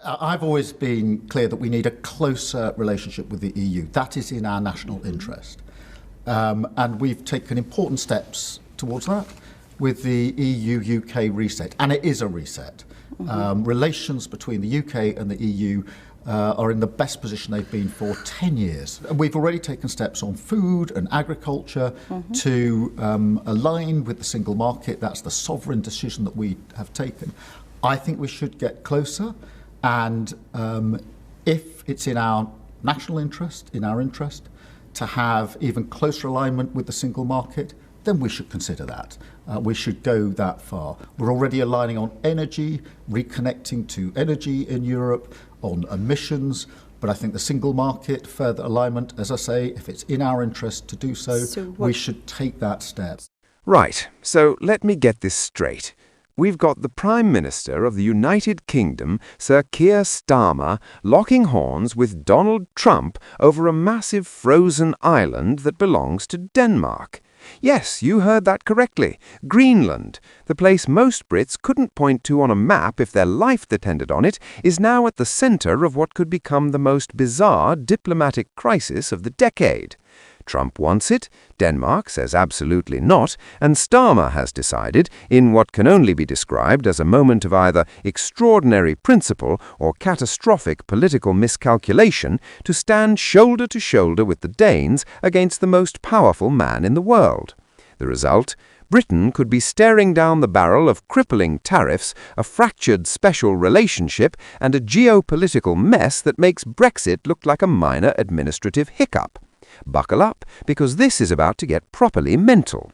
I've always been clear that we need a closer relationship with the EU. That is in our national interest. And we've taken important steps towards that with the EU-UK reset. And it is a reset. Relations between the UK and the EU are in the best position they've been for 10 years. We've already taken steps on food and agriculture to align with the single market. That's the sovereign decision that we have taken. I think we should get closer. And if it's in our national interest, in our interest, to have even closer alignment with the single market, then we should consider that. We should go that far. We're already aligning on energy, reconnecting to energy in Europe, on emissions, but I think the single market, further alignment, as I say, if it's in our interest to do so, we should take that step. Right, so let me get this straight. We've got the Prime Minister of the United Kingdom, Sir Keir Starmer, locking horns with Donald Trump over a massive frozen island that belongs to Denmark. Yes, you heard that correctly. Greenland, the place most Brits couldn't point to on a map if their life depended on it, is now at the center of what could become the most bizarre diplomatic crisis of the decade. Trump wants it, Denmark says absolutely not, and Starmer has decided, in what can only be described as a moment of either extraordinary principle or catastrophic political miscalculation, to stand shoulder to shoulder with the Danes against the most powerful man in the world. The result? Britain could be staring down the barrel of crippling tariffs, a fractured special relationship, and a geopolitical mess that makes Brexit look like a minor administrative hiccup. Buckle up, because this is about to get properly mental.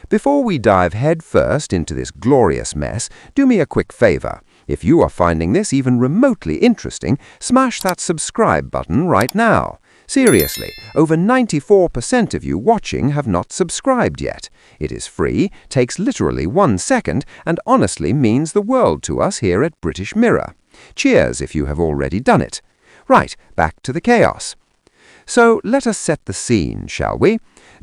Before we dive headfirst into this glorious mess, do me a quick favor. If you are finding this even remotely interesting, smash that subscribe button right now. Seriously, over 94% of you watching have not subscribed yet. It is free, takes literally 1 second, and honestly means the world to us here at British Mirror. Cheers if you have already done it. Right, back to the chaos. So let us set the scene, shall we?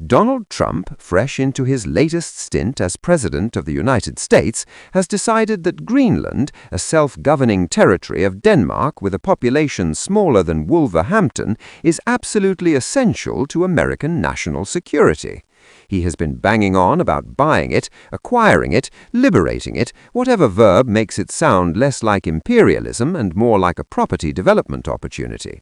Donald Trump, fresh into his latest stint as President of the United States, has decided that Greenland, a self-governing territory of Denmark with a population smaller than Wolverhampton, is absolutely essential to American national security. He has been banging on about buying it, acquiring it, liberating it, whatever verb makes it sound less like imperialism and more like a property development opportunity.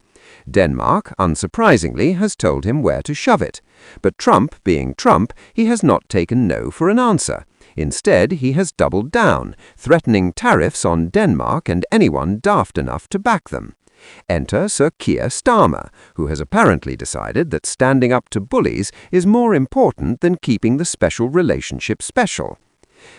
Denmark, unsurprisingly, has told him where to shove it. But Trump, being Trump, he has not taken no for an answer. Instead, he has doubled down, threatening tariffs on Denmark and anyone daft enough to back them. Enter Sir Keir Starmer, who has apparently decided that standing up to bullies is more important than keeping the special relationship special.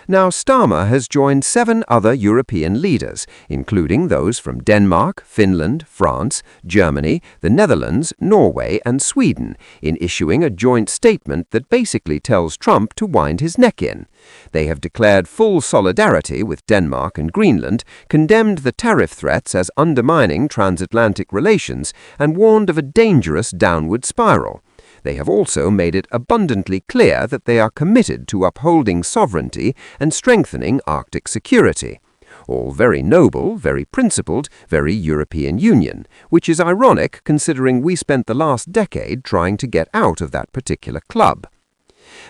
Now, Starmer has joined 7 other European leaders, including those from Denmark, Finland, France, Germany, the Netherlands, Norway, and Sweden, in issuing a joint statement that basically tells Trump to wind his neck in. They have declared full solidarity with Denmark and Greenland, condemned the tariff threats as undermining transatlantic relations, and warned of a dangerous downward spiral. They have also made it abundantly clear that they are committed to upholding sovereignty and strengthening Arctic security. All very noble, very principled, very European Union, which is ironic considering we spent the last decade trying to get out of that particular club.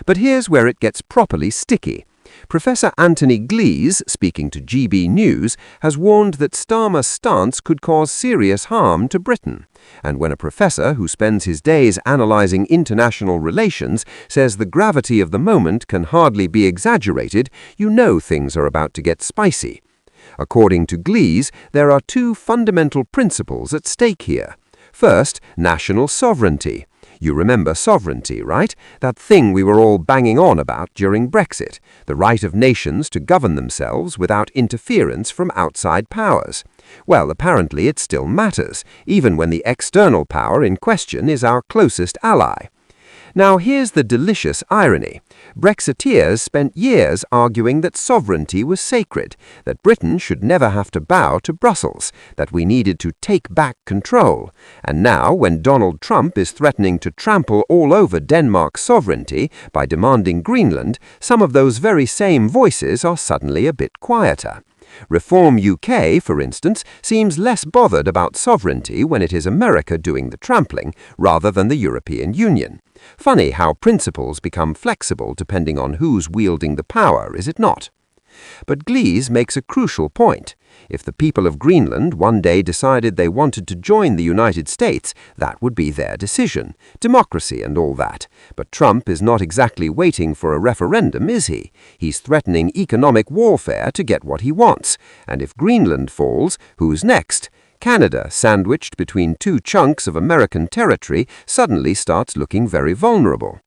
But here's where it gets properly sticky. Professor Anthony Glees, speaking to GB News, has warned that Starmer's stance could cause serious harm to Britain. And when a professor who spends his days analysing international relations says the gravity of the moment can hardly be exaggerated, you know things are about to get spicy. According to Glees, there are 2 fundamental principles at stake here. First, national sovereignty. You remember sovereignty, right? That thing we were all banging on about during Brexit, the right of nations to govern themselves without interference from outside powers. Well, apparently it still matters, even when the external power in question is our closest ally. Now here's the delicious irony. Brexiteers spent years arguing that sovereignty was sacred, that Britain should never have to bow to Brussels, that we needed to take back control. And now, when Donald Trump is threatening to trample all over Denmark's sovereignty by demanding Greenland, some of those very same voices are suddenly a bit quieter. Reform UK, for instance, seems less bothered about sovereignty when it is America doing the trampling rather than the European Union. Funny how principles become flexible depending on who's wielding the power, is it not? But Glees makes a crucial point. If the people of Greenland one day decided they wanted to join the United States, that would be their decision. Democracy and all that. But Trump is not exactly waiting for a referendum, is he? He's threatening economic warfare to get what he wants. And if Greenland falls, who's next? Canada, sandwiched between two chunks of American territory, suddenly starts looking very vulnerable.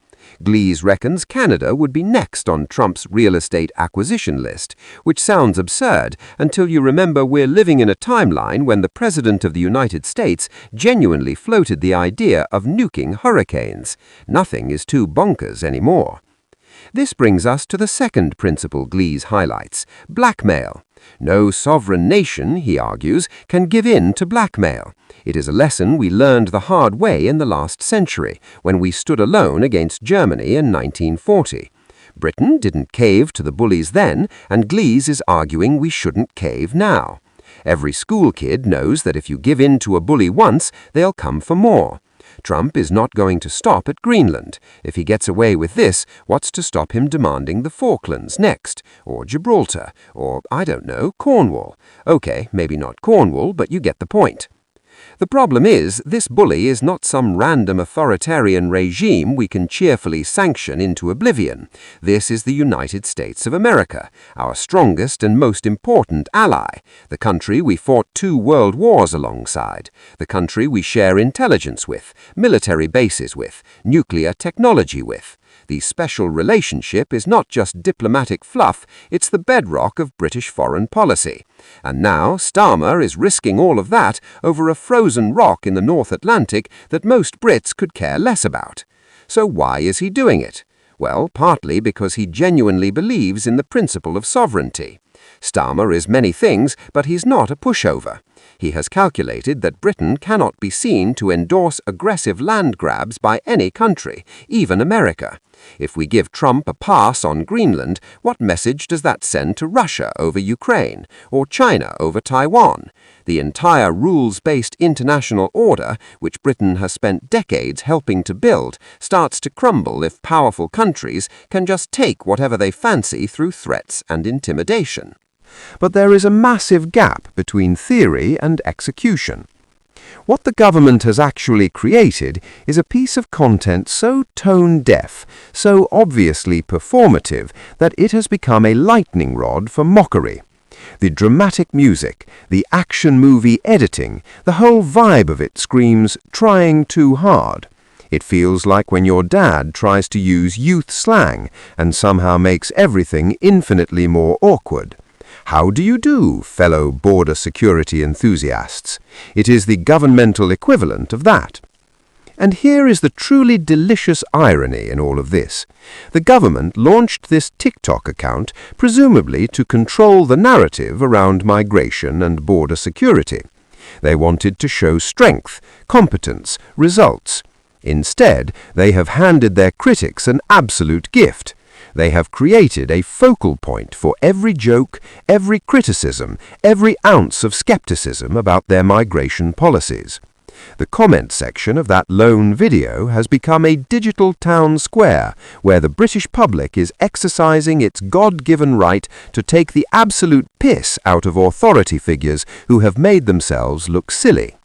Glees reckons Canada would be next on Trump's real estate acquisition list, which sounds absurd until you remember we're living in a timeline when the President of the United States genuinely floated the idea of nuking hurricanes. Nothing is too bonkers anymore. This brings us to the second principle Glees highlights: blackmail. No sovereign nation, he argues, can give in to blackmail. It is a lesson we learned the hard way in the last century, when we stood alone against Germany in 1940. Britain didn't cave to the bullies then, and Glees is arguing we shouldn't cave now. Every school kid knows that if you give in to a bully once, they'll come for more. Trump is not going to stop at Greenland. If he gets away with this, what's to stop him demanding the Falklands next? Or Gibraltar? Or, I don't know, Cornwall? Okay, maybe not Cornwall, but you get the point. The problem is, this bully is not some random authoritarian regime we can cheerfully sanction into oblivion. This is the United States of America, our strongest and most important ally, the country we fought 2 world wars alongside, the country we share intelligence with, military bases with, nuclear technology with. The special relationship is not just diplomatic fluff, it's the bedrock of British foreign policy. And now Starmer is risking all of that over a frozen rock in the North Atlantic that most Brits could care less about. So why is he doing it? Well, partly because he genuinely believes in the principle of sovereignty. Starmer is many things, but he's not a pushover. He has calculated that Britain cannot be seen to endorse aggressive land grabs by any country, even America. If we give Trump a pass on Greenland, what message does that send to Russia over Ukraine, or China over Taiwan? The entire rules-based international order, which Britain has spent decades helping to build, starts to crumble if powerful countries can just take whatever they fancy through threats and intimidation. But there is a massive gap between theory and execution. What the government has actually created is a piece of content so tone-deaf, so obviously performative, that it has become a lightning rod for mockery. The dramatic music, the action movie editing, the whole vibe of it screams, "trying too hard." It feels like when your dad tries to use youth slang and somehow makes everything infinitely more awkward. How do you do, fellow border security enthusiasts? It is the governmental equivalent of that. And here is the truly delicious irony in all of this. The government launched this TikTok account presumably to control the narrative around migration and border security. They wanted to show strength, competence, results. Instead, they have handed their critics an absolute gift. They have created a focal point for every joke, every criticism, every ounce of skepticism about their migration policies. The comment section of that lone video has become a digital town square where the British public is exercising its God-given right to take the absolute piss out of authority figures who have made themselves look silly.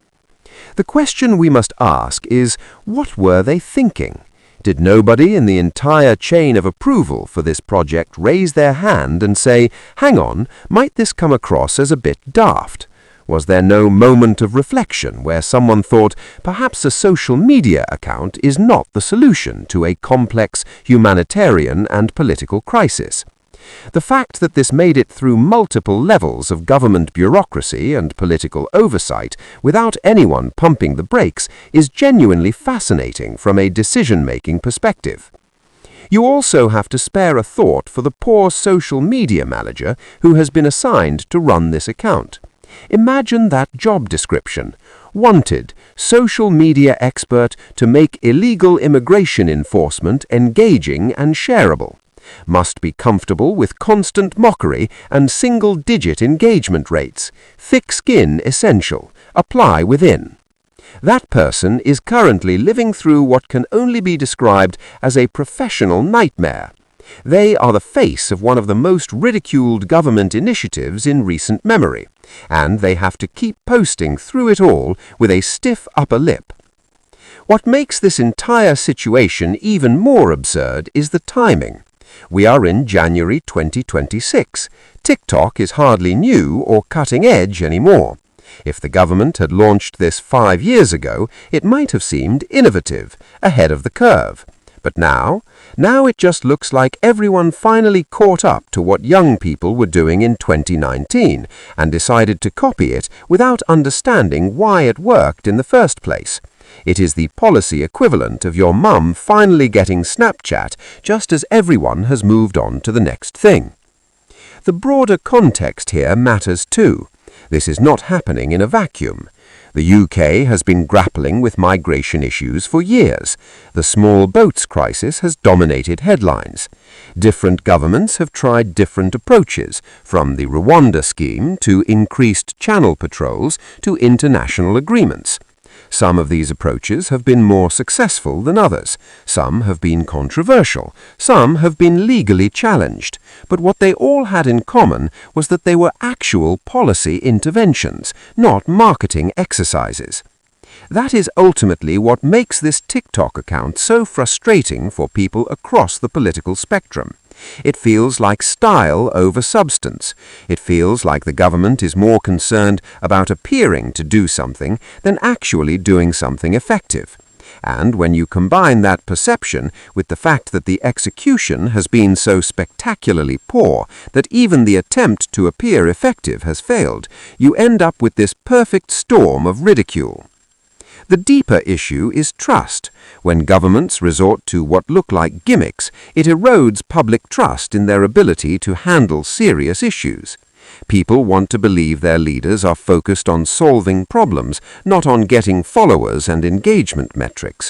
The question we must ask is, what were they thinking? Did nobody in the entire chain of approval for this project raise their hand and say, hang on, might this come across as a bit daft? Was there no moment of reflection where someone thought perhaps a social media account is not the solution to a complex humanitarian and political crisis? The fact that this made it through multiple levels of government bureaucracy and political oversight without anyone pumping the brakes is genuinely fascinating from a decision-making perspective. You also have to spare a thought for the poor social media manager who has been assigned to run this account. Imagine that job description. Wanted, social media expert to make illegal immigration enforcement engaging and shareable. Must be comfortable with constant mockery and single-digit engagement rates. Thick skin essential. Apply within. That person is currently living through what can only be described as a professional nightmare. They are the face of one of the most ridiculed government initiatives in recent memory, and they have to keep posting through it all with a stiff upper lip. What makes this entire situation even more absurd is the timing. We are in January 2026. TikTok is hardly new or cutting edge anymore. If the government had launched this 5 years ago, it might have seemed innovative, ahead of the curve. But now it just looks like everyone finally caught up to what young people were doing in 2019 and decided to copy it without understanding why it worked in the first place. It is the policy equivalent of your mum finally getting Snapchat just as everyone has moved on to the next thing. The broader context here matters too. This is not happening in a vacuum. The UK has been grappling with migration issues for years. The small boats crisis has dominated headlines. Different governments have tried different approaches, from the Rwanda scheme to increased channel patrols to international agreements. Some of these approaches have been more successful than others. Some have been controversial. Some have been legally challenged. But what they all had in common was that they were actual policy interventions, not marketing exercises. That is ultimately what makes this TikTok account so frustrating for people across the political spectrum. It feels like style over substance. It feels like the government is more concerned about appearing to do something than actually doing something effective. And when you combine that perception with the fact that the execution has been so spectacularly poor that even the attempt to appear effective has failed, you end up with this perfect storm of ridicule. The deeper issue is trust. When governments resort to what look like gimmicks, it erodes public trust in their ability to handle serious issues. People want to believe their leaders are focused on solving problems, not on getting followers and engagement metrics.